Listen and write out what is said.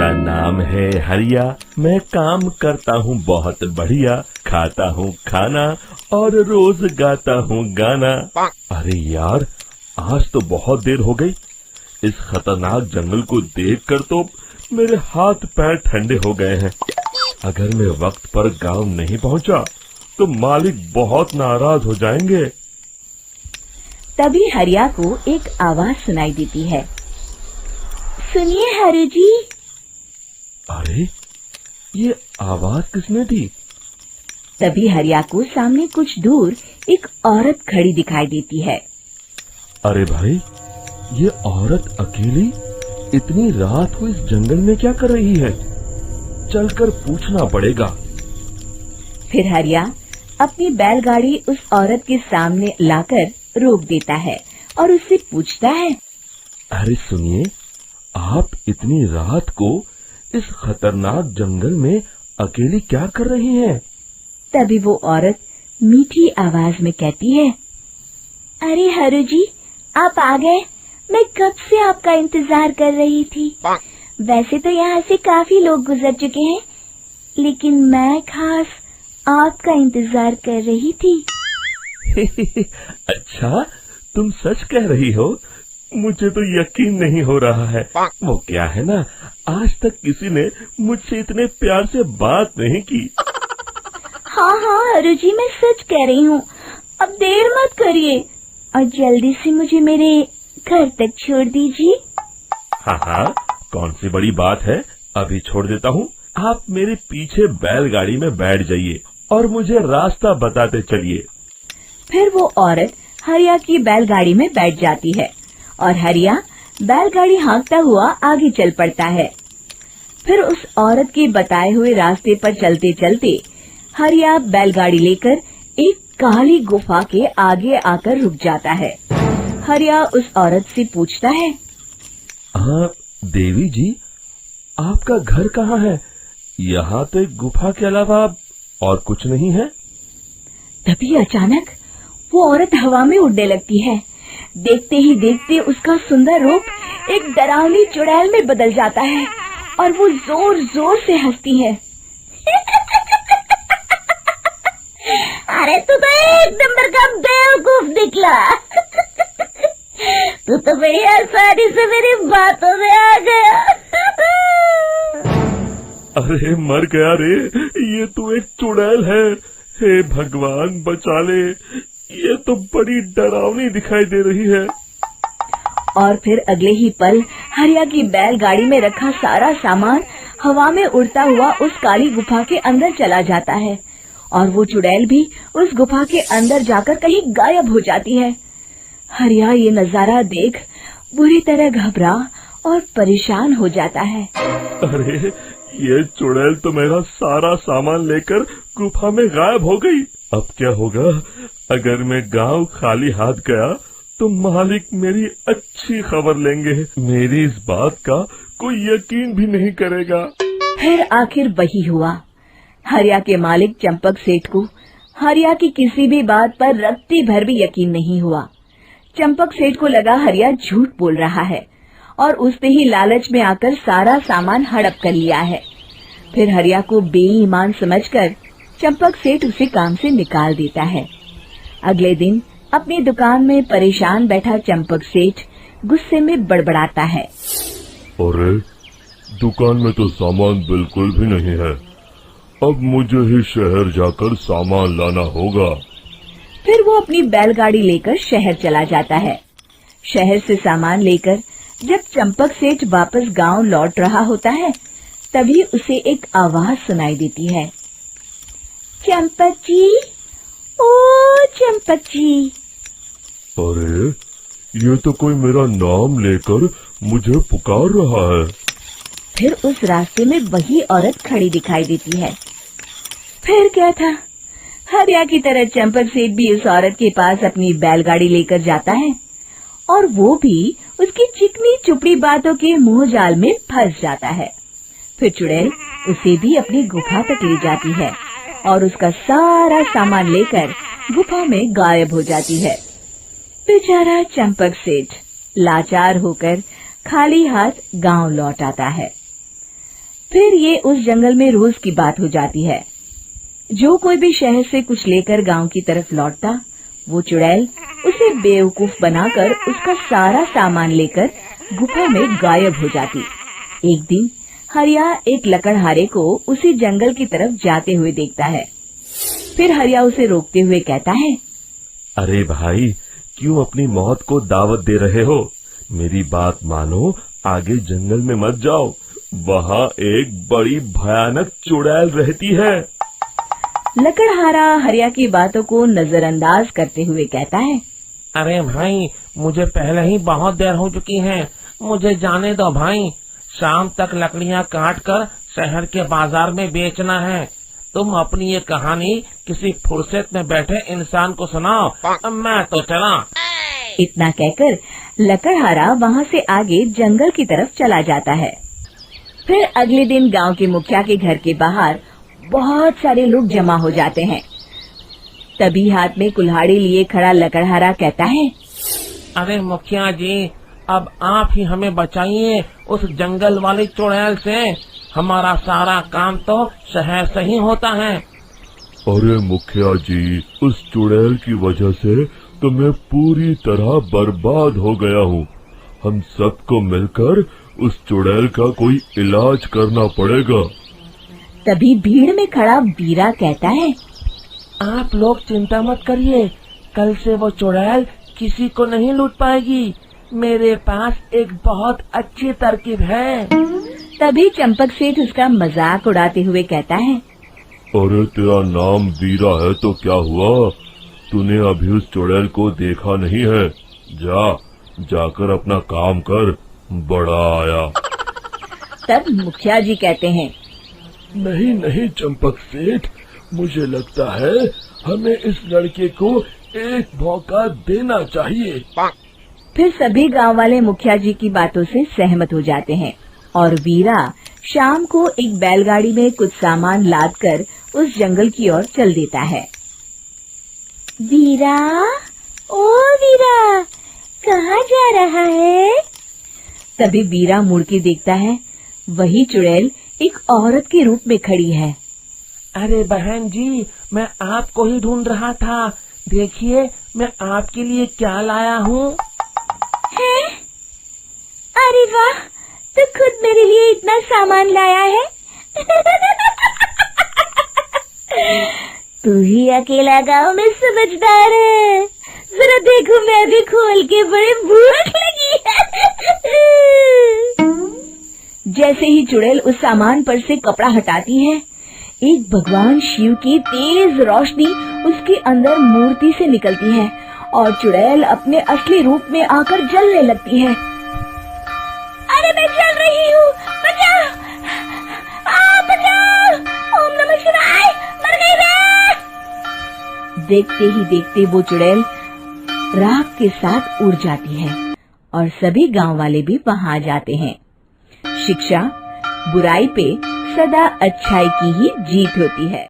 मेरा नाम है हरिया, मैं काम करता हूँ बहुत बढ़िया, खाता हूँ खाना और रोज गाता हूँ गाना। अरे यार, आज तो बहुत देर हो गई। इस खतरनाक जंगल को देखकर तो मेरे हाथ पैर ठंडे हो गए हैं। अगर मैं वक्त पर गांव नहीं पहुंचा तो मालिक बहुत नाराज हो जाएंगे। तभी हरिया को एक आवाज सुनाई देती है। सुनिए हरु जी। अरे, ये आवाज किसने दी? तभी हरिया को सामने कुछ दूर एक औरत खड़ी दिखाई देती है। अरे भाई, ये औरत अकेली इतनी रात को इस जंगल में क्या कर रही है? चलकर पूछना पड़ेगा। फिर हरिया अपनी बैलगाड़ी उस औरत के सामने लाकर रोक देता है और उससे पूछता है। अरे सुनिए, आप इतनी रात को इस खतरनाक जंगल में अकेली क्या कर रही हैं? तभी वो औरत मीठी आवाज में कहती है। अरे हरु जी, आप आ गए। मैं कब से आपका इंतजार कर रही थी। वैसे तो यहाँ से काफी लोग गुजर चुके हैं, लेकिन मैं खास आपका इंतजार कर रही थी। अच्छा, तुम सच कह रही हो? मुझे तो यकीन नहीं हो रहा है। वो क्या है ना, आज तक किसी ने मुझसे इतने प्यार से बात नहीं की। हाँ हाँ हरु जी, मैं सच कह रही हूँ। अब देर मत करिए और जल्दी से मुझे मेरे घर तक छोड़ दीजिए। हाँ हाँ, कौन सी बड़ी बात है, अभी छोड़ देता हूँ। आप मेरे पीछे बैलगाड़ी में बैठ जाइए और मुझे रास्ता बताते चलिए। फिर वो औरत हरिया की बैलगाड़ी में बैठ जाती है और हरिया बैलगाड़ी हाँकता हुआ आगे चल पड़ता है। फिर उस औरत के बताए हुए रास्ते पर चलते चलते हरिया बैलगाड़ी लेकर एक काली गुफा के आगे आकर रुक जाता है। हरिया उस औरत से पूछता है। हाँ देवी जी, आपका घर कहाँ है? यहाँ तो एक गुफा के अलावा और कुछ नहीं है। तभी अचानक वो औरत हवा में उड़ने लगती है। देखते ही देखते उसका सुंदर रूप एक डरावनी चुड़ैल में बदल जाता है और वो जोर जोर से हंसती है। अरे तू तो एक नंबर का बेवकूफ निकला। तू तो बड़ी आसानी से मेरी बातों में आ गया। अरे मर गया रे, ये तो एक चुड़ैल है। हे भगवान बचा ले, ये तो बड़ी डरावनी दिखाई दे रही है। और फिर अगले ही पल हरिया की बैलगाड़ी में रखा सारा सामान हवा में उड़ता हुआ उस काली गुफा के अंदर चला जाता है और वो चुड़ैल भी उस गुफा के अंदर जाकर कहीं गायब हो जाती है। हरिया ये नजारा देख बुरी तरह घबरा और परेशान हो जाता है। अरे, ये चुड़ैल तो मेरा सारा सामान लेकर गुफा में गायब हो गई। अब क्या होगा? अगर मैं गांव खाली हाथ गया तो मालिक मेरी अच्छी खबर लेंगे। मेरी इस बात का कोई यकीन भी नहीं करेगा। फिर आखिर वही हुआ। हरिया के मालिक चंपक सेठ को हरिया की किसी भी बात पर रत्ती भर भी यकीन नहीं हुआ। चंपक सेठ को लगा हरिया झूठ बोल रहा है और उसने ही लालच में आकर सारा सामान हड़प कर लिया है। फिर हरिया को बेईमान समझकर चंपक सेठ उसे काम से निकाल देता है। अगले दिन अपनी दुकान में परेशान बैठा चंपक सेठ गुस्से में बड़बड़ाता है। अरे, दुकान में तो सामान बिल्कुल भी नहीं है। अब मुझे ही शहर जाकर सामान लाना होगा। फिर वो अपनी बैलगाड़ी लेकर शहर चला जाता है। शहर से सामान लेकर जब चंपक सेठ वापस गांव लौट रहा होता है, तभी उसे एक आवाज सुनाई देती है। चंपक जी, ओ चंपक जी। अरे, ये तो कोई मेरा नाम लेकर मुझे पुकार रहा है। फिर उस रास्ते में वही औरत खड़ी दिखाई देती है। फिर क्या था, हरिया की तरह चंपक सेठ भी उस औरत के पास अपनी बैलगाड़ी लेकर जाता है और वो भी उसकी चिकनी चुपड़ी बातों के मुंह जाल में फंस जाता है। फिर चुड़ैल उसे भी अपनी गुफा तक ले जाती है और उसका सारा सामान लेकर गुफा में गायब हो जाती है। बेचारा चंपक सेठ लाचार होकर खाली हाथ गांव लौट आता है। फिर ये उस जंगल में रोज की बात हो जाती है। जो कोई भी शहर से कुछ लेकर गांव की तरफ लौटता, वो चुड़ैल उसे बेवकूफ बनाकर उसका सारा सामान लेकर गुफा में गायब हो जाती। एक दिन हरिया एक लकड़हारे को उसी जंगल की तरफ जाते हुए देखता है। फिर हरिया उसे रोकते हुए कहता है, अरे भाई, क्यों अपनी मौत को दावत दे रहे हो? मेरी बात मानो, आगे जंगल में मत जाओ, वहाँ एक बड़ी भयानक चुड़ैल रहती है। लकड़हारा हरिया की बातों को नजरअंदाज करते हुए कहता है, अरे भाई, मुझे पहले ही बहुत देर हो चुकी है, मुझे जाने दो भाई। शाम तक लकड़ियाँ काट कर शहर के बाजार में बेचना है। तुम अपनी ये कहानी किसी फुर्सत में बैठे इंसान को सुनाओ, मैं तो चला। इतना कहकर लकड़हारा वहाँ से आगे जंगल की तरफ चला जाता है। फिर अगले दिन गांव के मुखिया के घर के बाहर बहुत सारे लोग जमा हो जाते हैं। तभी हाथ में कुल्हाड़ी लिए खड़ा लकड़हारा कहता है, अरे मुखिया जी, अब आप ही हमें बचाइए उस जंगल वाली चुड़ैल से। हमारा सारा काम तो शहर से ही होता है। अरे मुखिया जी, उस चुड़ैल की वजह से तो मैं पूरी तरह बर्बाद हो गया हूँ। हम सबको मिलकर उस चुड़ैल का कोई इलाज करना पड़ेगा। तभी भीड़ में खड़ा वीरा कहता है, आप लोग चिंता मत करिए, कल से वो चुड़ैल किसी को नहीं लूट पाएगी। मेरे पास एक बहुत अच्छी तरकीब है। तभी चंपक सेठ उसका मजाक उड़ाते हुए कहता है, अरे तेरा नाम वीरा है तो क्या हुआ? तूने अभी उस चुड़ैल को देखा नहीं है? जाकर अपना काम कर, बड़ा आया। तब मुखिया जी कहते हैं, नहीं नहीं चंपक सेठ, मुझे लगता है हमें इस लड़के को एक मौका देना चाहिए। फिर सभी गांव वाले मुखिया जी की बातों से सहमत हो जाते हैं और वीरा शाम को एक बैलगाड़ी में कुछ सामान लादकर उस जंगल की ओर चल देता है। वीरा, ओ वीरा, कहाँ जा रहा है? तभी वीरा मुड़ के देखता है, वही चुड़ैल एक औरत के रूप में खड़ी है। अरे बहन जी, मैं आपको ही ढूंढ रहा था। देखिए, मैं आपके लिए क्या लाया हूँ। अरे वाह, तो खुद मेरे लिए इतना सामान लाया है। तू ही अकेला गांव में समझदार है। जरा देखो, मैं भी खोल के, बड़े भूख लगी है। जैसे ही चुड़ैल उस सामान पर से कपड़ा हटाती है, एक भगवान शिव की तेज रोशनी उसके अंदर मूर्ति से निकलती है और चुड़ैल अपने असली रूप में आकर जलने लगती है। अरे मैं जल रही हूँ, बचाओ! बचाओ! ओम नमः शिवाय, मर गई मैं! देखते ही देखते वो चुड़ैल राख के साथ उड़ जाती है और सभी गांव वाले भी वहां जाते हैं। शिक्षा बुराई पे सदा अच्छाई की ही जीत होती है।